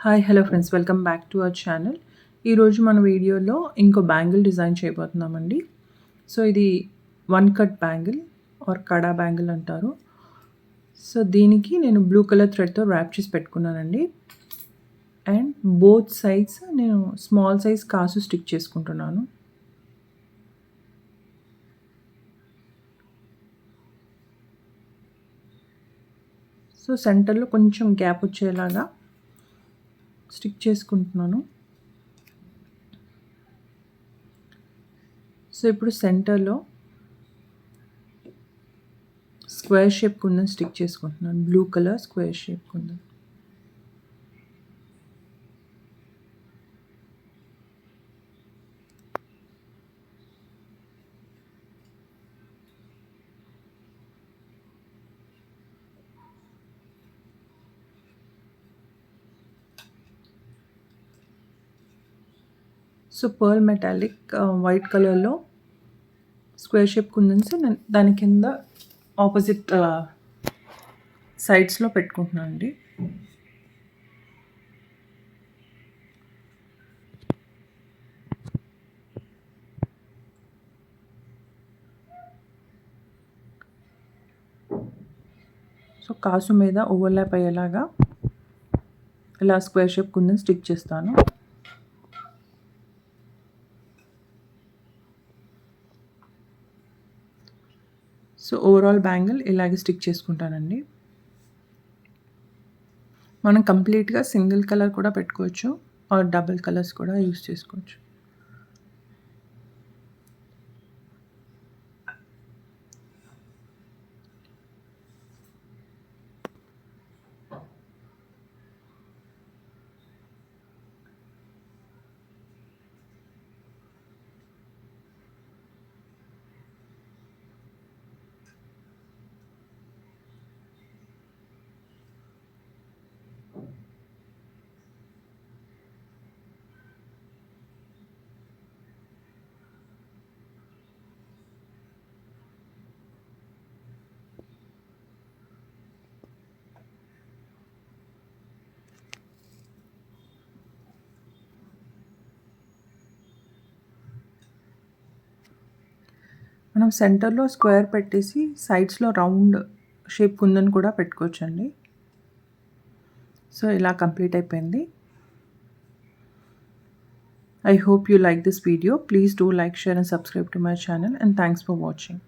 Hi hello friends, welcome back to our channel. ఈరోజు మన వీడియోలో ఇంకో బ్యాంగిల్ డిజైన్ చేయబోతున్నామండి. సో ఇది one cut bangle are kada bangle అంటారు. సో దీనికి నేను బ్లూ కలర్ థ్రెడ్తో ర్యాప్ చేసి పెట్టుకున్నానండి. అండ్ బోత్ సైడ్స్ నేను స్మాల్ సైజ్ కాసు స్టిక్ చేసుకుంటున్నాను. సో సెంటర్లో కొంచెం గ్యాప్ వచ్చేలాగా స్టిక్ చేసుకుంటున్నాను. సో ఇప్పుడు సెంటర్లో స్క్వేర్ షేప్ కుందన్ స్టిక్ చేసుకుంటున్నాను. Blue colour square shape kundan. So pearl metallic white కలర్లో స్క్వేర్ షేప్ కుందన్స్ దాని కింద ఆపోజిట్ సైడ్స్లో పెట్టుకుంటున్నాను అండి. సో కాసు మీద ఓవర్లాప్ అయ్యేలాగా ఇలా స్క్వేర్ షేప్ కుందన్ స్టిక్ చేస్తాను. సో ఓవరాల్ బ్యాంగిల్ ఇలాగే స్టిక్ చేసుకుంటానండి. మనం కంప్లీట్గా సింగిల్ కలర్ కూడా పెట్టుకోవచ్చు ఆర్ డబుల్ కలర్స్ కూడా యూస్ చేసుకోవచ్చు. మనం సెంటర్లో స్క్వేర్ పెట్టేసి సైడ్స్లో రౌండ్ షేప్ కుందన్ కూడా పెట్టుకోవచ్చండి. సో ఇలా కంప్లీట్ అయిపోయింది. I hope you like this video. Please do like, share and subscribe to my channel, and thanks for watching.